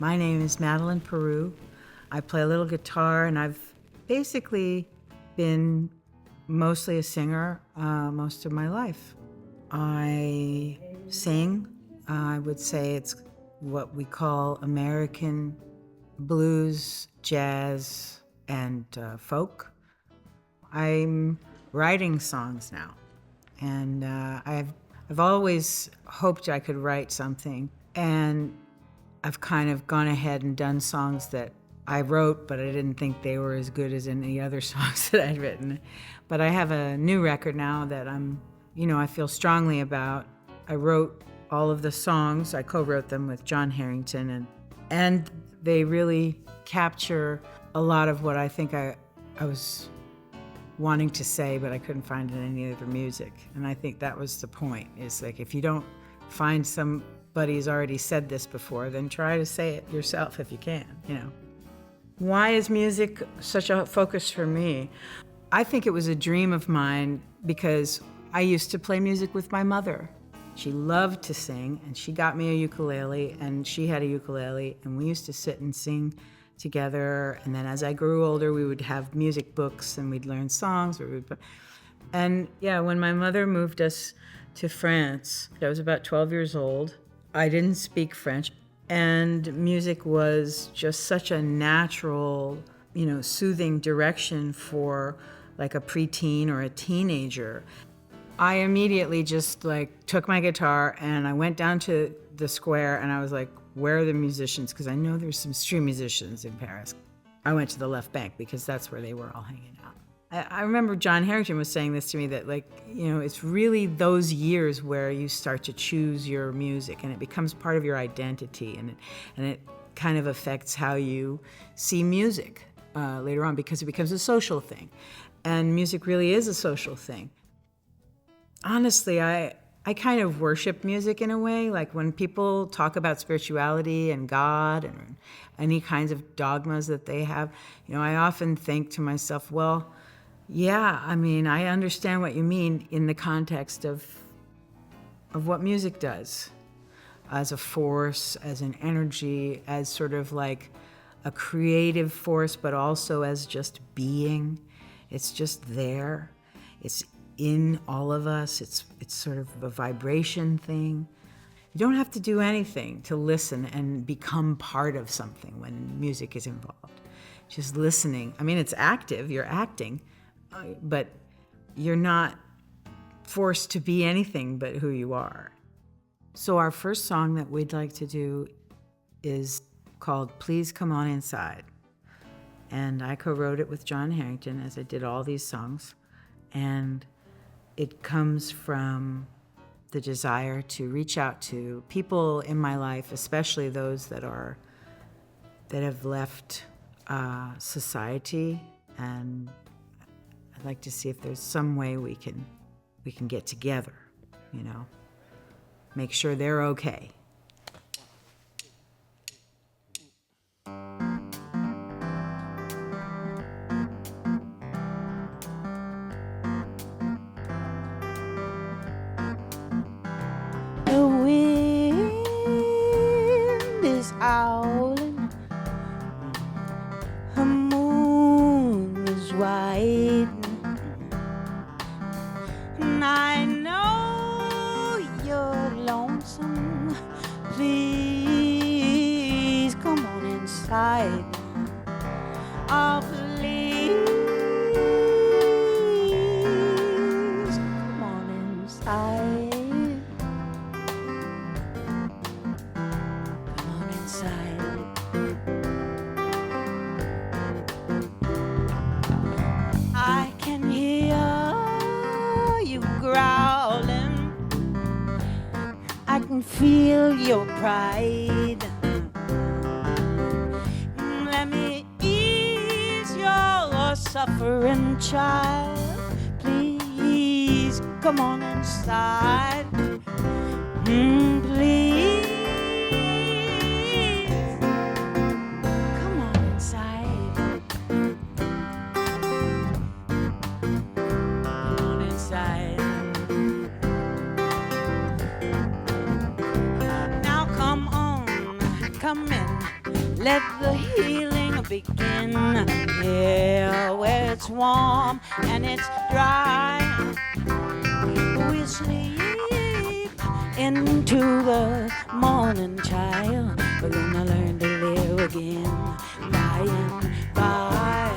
My name is Madeleine Peyroux. I play a little guitar, and I've basically been mostly a singer most of my life. I sing. I would say it's what we call American blues, jazz, and folk. I'm writing songs now, and I've always hoped I could write something, and I've kind of gone ahead and done songs that I wrote, but I didn't think they were as good as any other songs that I'd written. But I have a new record now that I feel strongly about. I wrote all of the songs. I co-wrote them with John Harrington, and they really capture a lot of what I think I was wanting to say, but I couldn't find in any other music. And I think that was the point, is like, if you don't find somebody's already said this before, then try to say it yourself if you can, Why is music such a focus for me? I think it was a dream of mine because I used to play music with my mother. She loved to sing, and she got me a ukulele, and she had a ukulele, and we used to sit and sing together. And then as I grew older, we would have music books, and we'd learn songs. And when my mother moved us to France, I was about 12 years old. I didn't speak French, and music was just such a natural, soothing direction for like a preteen or a teenager. I immediately just took my guitar and I went down to the square and I was like, where are the musicians? Because I know there's some street musicians in Paris. I went to the left bank because that's where they were all hanging out. I remember John Harrington was saying this to me, that it's really those years where you start to choose your music and it becomes part of your identity, and it kind of affects how you see music later on, because it becomes a social thing. And music really is a social thing. Honestly, I kind of worship music in a way. Like when people talk about spirituality and God and any kinds of dogmas that they have, I often think to myself, well, yeah, I understand what you mean in the context of what music does as a force, as an energy, as sort of like a creative force, but also as just being. It's just there. It's in all of us. It's sort of a vibration thing. You don't have to do anything to listen and become part of something when music is involved. Just listening. It's active, you're acting, but you're not forced to be anything but who you are. So our first song that we'd like to do is called Please Come On Inside. And I co-wrote it with John Harrington, as I did all these songs. And it comes from the desire to reach out to people in my life, especially those that have left society, and I'd like to see if there's some way we can get together, make sure they're okay. Howling, the moon is white, and I know you're lonesome. Please come on inside. Oh, please come on inside. I can hear you growling. I can feel your pride. Let me ease your suffering, child. Please come on inside. Please. come in, let the healing begin. Here where it's warm and it's dry, we sleep into the morning, child. We're gonna learn to live again by and by.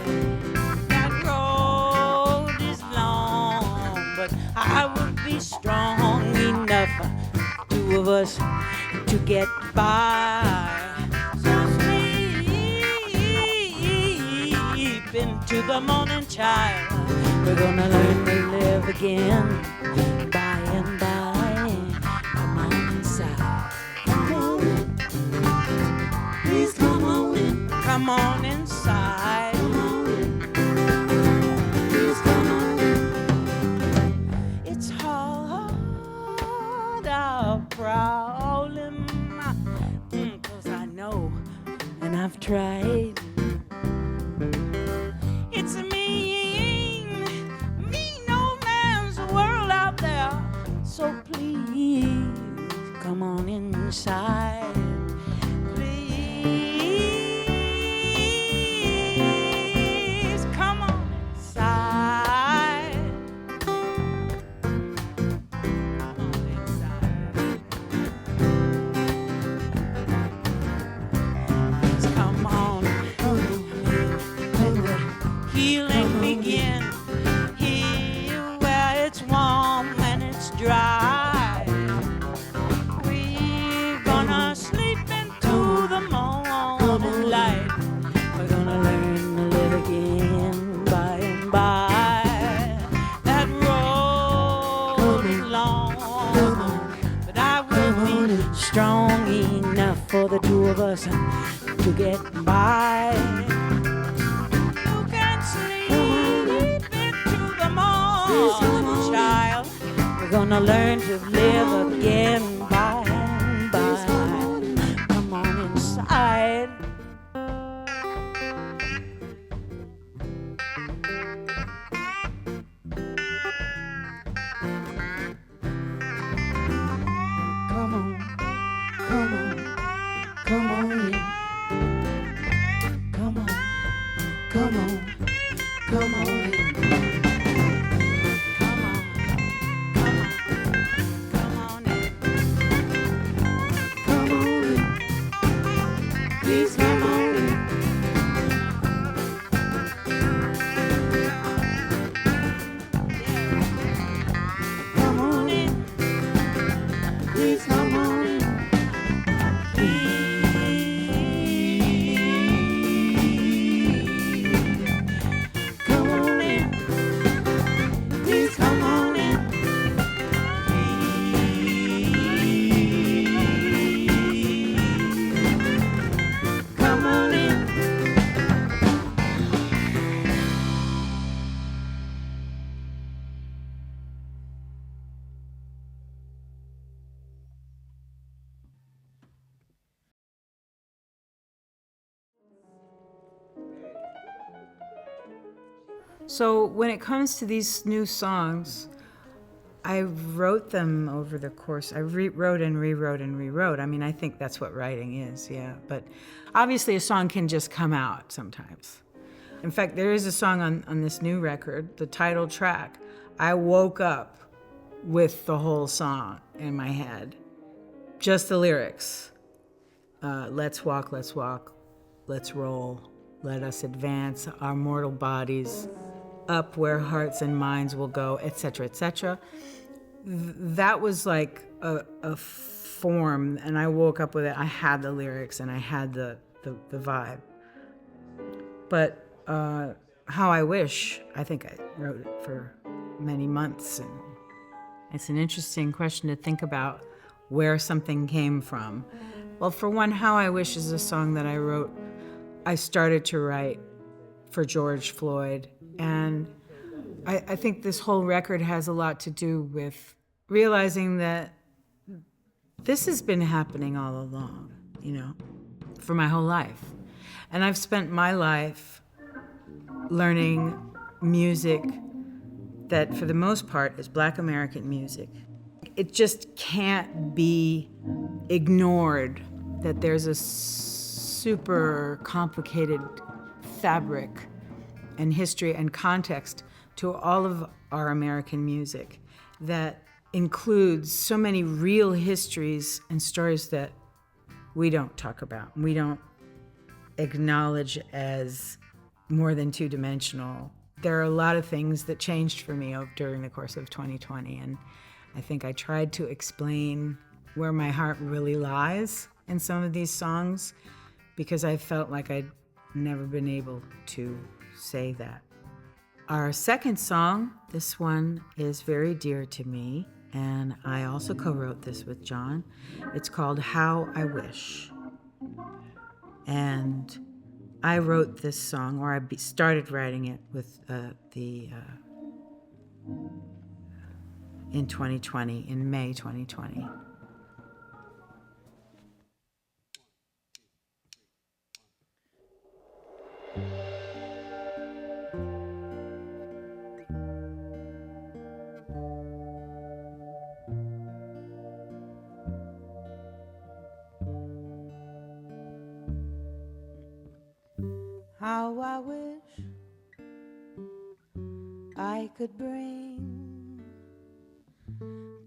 That road is long, but I will be strong enough, two of us, to get by. So sleep into the morning, child. We're gonna learn to live again by and by. Come on inside. Come on in. Please come on in. Come on inside. Come on in. Please come on in. It's hard, our problem, 'cause I know and I've tried. It's a mean old man's world out there. So please come on inside. Please come on inside. Come on inside. Please come on. Let the healing begin. Here where it's warm and it's dry. We're gonna sleep into the morning light. We're gonna learn to live again by and by. That road is long, but I will be strong enough for the two of us to get by. You can sleep into the morning, child. We're gonna learn to live again by and by. Come on inside. Come on, come on, come on in. Come on, come on, come on in. Come on, come on in. Come on in. Please come on in. Come on in. Please come on in. Come on in. Please come on in. Come on in. So when it comes to these new songs, I wrote them over the course. I rewrote and rewrote and rewrote. I mean, I think that's what writing is, yeah. But obviously a song can just come out sometimes. In fact, there is a song on this new record, the title track. I woke up with the whole song in my head. Just the lyrics. Let's walk, let's roll. Let us advance our mortal bodies up where hearts and minds will go, etc., etc. That was like a form, and I woke up with it. I had the lyrics and I had the vibe. But How I Wish, I think I wrote it for many months, and it's an interesting question to think about where something came from. Well, for one, How I Wish is a song that I started to write for George Floyd. And I think this whole record has a lot to do with realizing that this has been happening all along, for my whole life. And I've spent my life learning music that, for the most part, is Black American music. It just can't be ignored that there's a super complicated fabric and history and context to all of our American music that includes so many real histories and stories that we don't talk about, we don't acknowledge as more than two-dimensional. There are a lot of things that changed for me during the course of 2020, and I think I tried to explain where my heart really lies in some of these songs because I felt like I'd never been able to say that. Our second song, this one is very dear to me, and I also co-wrote this with John. It's called How I Wish. And I wrote this song, or I started writing it with in 2020, in May 2020. How I wish I could bring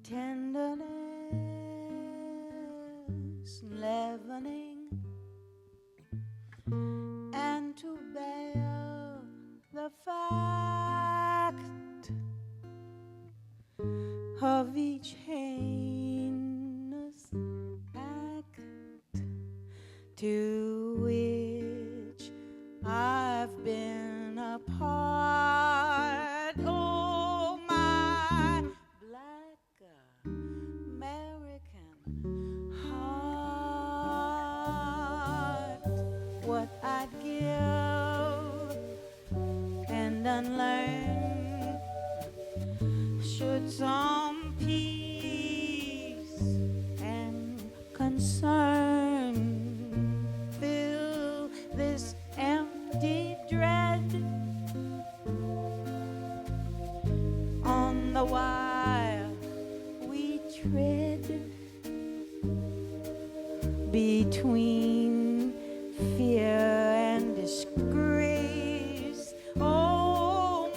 tenderness, leavening, and to bear the fact of each heinous act to which I've been a part. Oh, my black American heart, what I'd give and unlearn should some peace and concern fill this empty dread. On the wire we tread between fear and disgrace. Oh,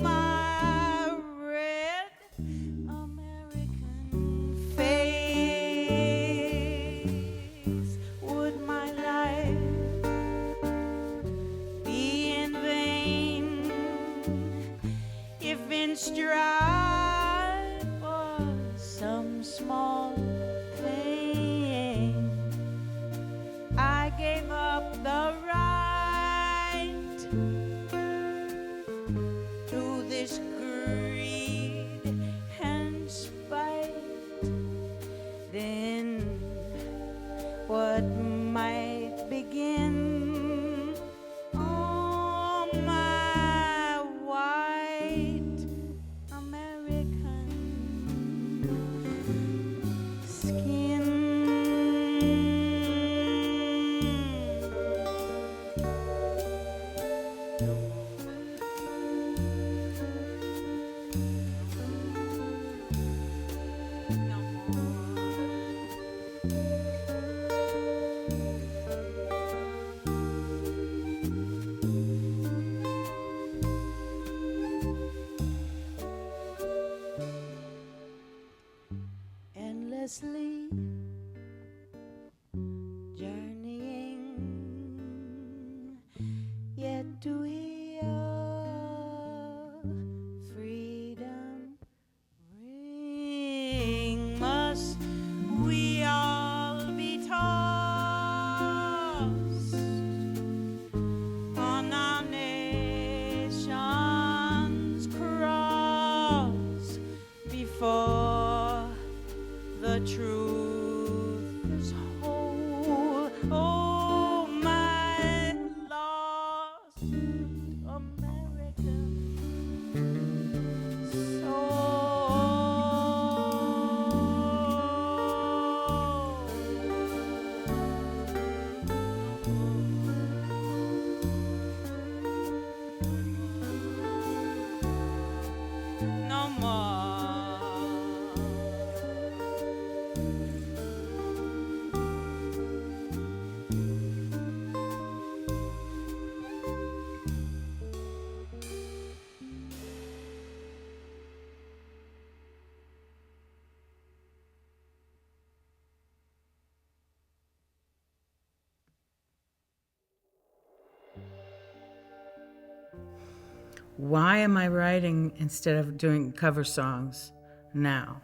why am I writing instead of doing cover songs now?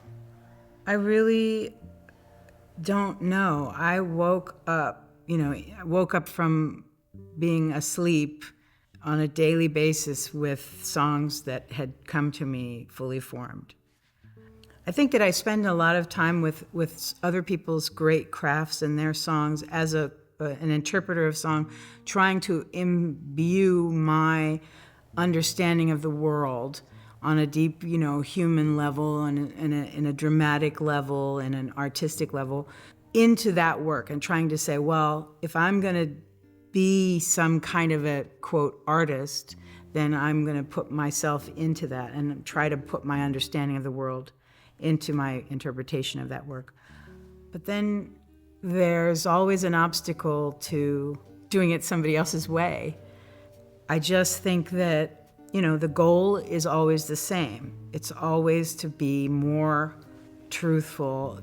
I really don't know. I woke up from being asleep on a daily basis with songs that had come to me fully formed. I think that I spend a lot of time with other people's great crafts and their songs as an interpreter of song, trying to imbue my understanding of the world on a deep, human level and in a dramatic level and an artistic level into that work, and trying to say, well, if I'm going to be some kind of a, quote, artist, then I'm going to put myself into that and try to put my understanding of the world into my interpretation of that work. But then there's always an obstacle to doing it somebody else's way. I just think that, the goal is always the same. It's always to be more truthful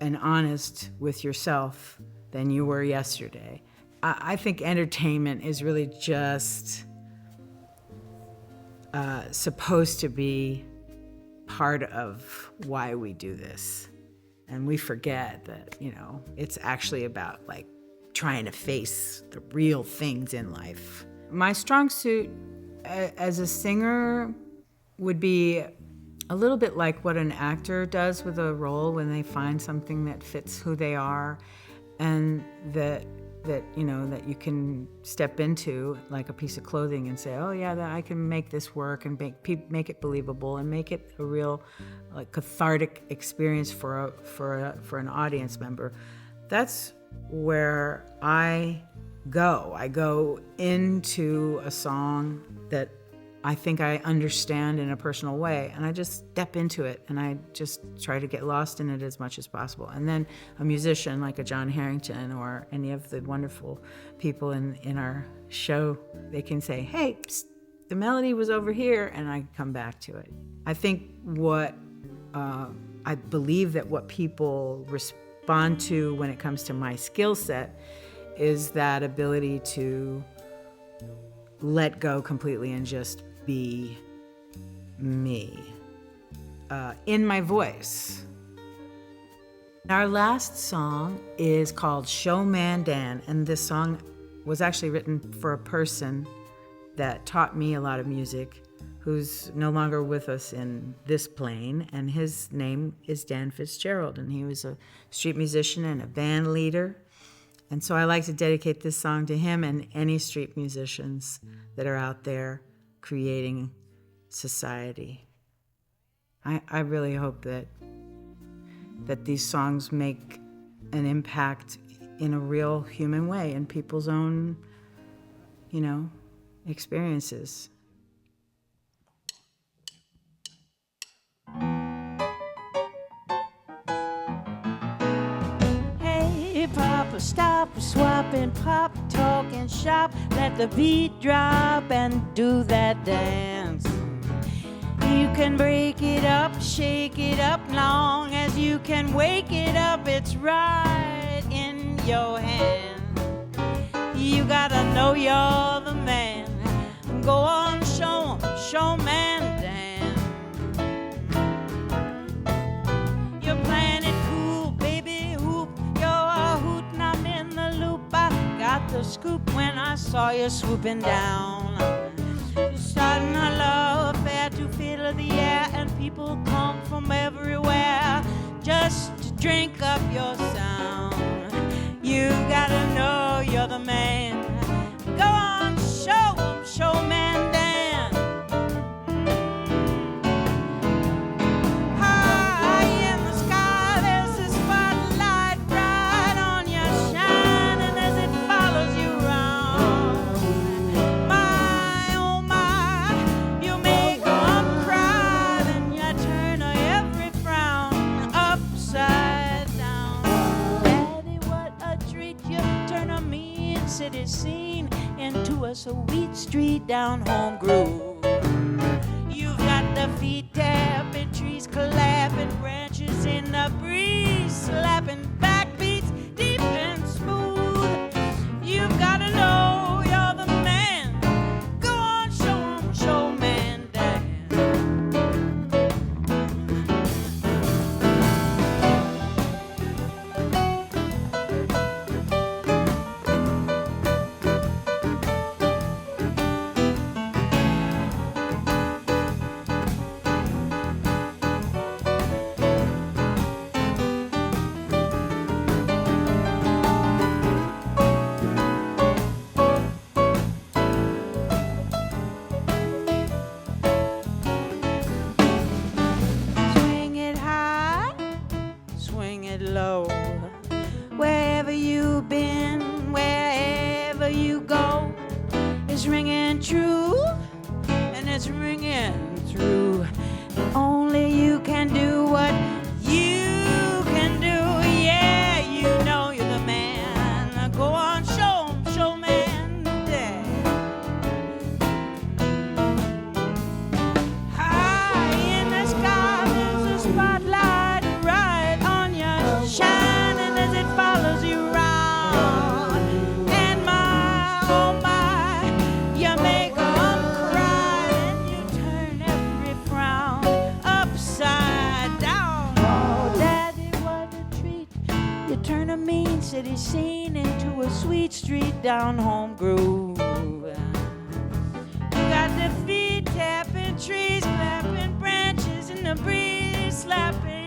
and honest with yourself than you were yesterday. I think entertainment is really just supposed to be part of why we do this. And we forget that, it's actually about trying to face the real things in life. My strong suit as a singer would be a little bit like what an actor does with a role when they find something that fits who they are, and that you can step into like a piece of clothing and say, oh yeah, that I can make this work and make it believable and make it a real cathartic experience for an audience member. That's where I go. I go into a song that I think I understand in a personal way, and I just step into it and I just try to get lost in it as much as possible. And then a musician like a John Harrington or any of the wonderful people in our show, they can say, hey, psst, the melody was over here, and I come back to it. I think I believe that what people respond to when it comes to my skill set is that ability to let go completely and just be me in my voice. Our last song is called Showman Dan, and this song was actually written for a person that taught me a lot of music, who's no longer with us in this plane, and his name is Dan Fitzgerald, and he was a street musician and a band leader. And so I like to dedicate this song to him and any street musicians that are out there creating society. I really hope that these songs make an impact in a real human way in people's own, experiences. Papa, stop swapping, pop, talk, and shop. Let the beat drop and do that dance. You can break it up, shake it up, long as you can wake it up. It's right in your hand. You gotta know you're the man. Go on, show 'em, showman Dan. You're playing it cool, baby, hoop. You're a hootin', I'm in the loop. I got the scoop when I saw you swooping down. Starting a love affair to fill the air, and people come from everywhere just to drink up your sound. You gotta know you're the man. Go on, show 'em, showman Dan. High in the sky, there's a spotlight right on you, shining as it follows you round. My, oh my, you make 'em cry, then you turn every frown upside down. Daddy, what a treat, you turn a mean city scene into a sweet street down home groove. You've got the feet tapping, trees clapping, branches in the breeze, slapping backbeats deep and smooth. You've gotta know you're the man. Go on, show 'em, showman. wherever you go is ringing true, and it's ringing through. Only you can do what you can do. Yeah, you know you're the man. Go on, show man the day. High in the sky, there's a spotlight right on you, shining as it follows you round. And my, oh my, you make 'em cry, and you turn every frown upside down. Oh, Daddy, what a treat. You turn a mean city scene into a sweet street down home groove. You got the feet tapping, trees clapping, branches in the breeze slapping.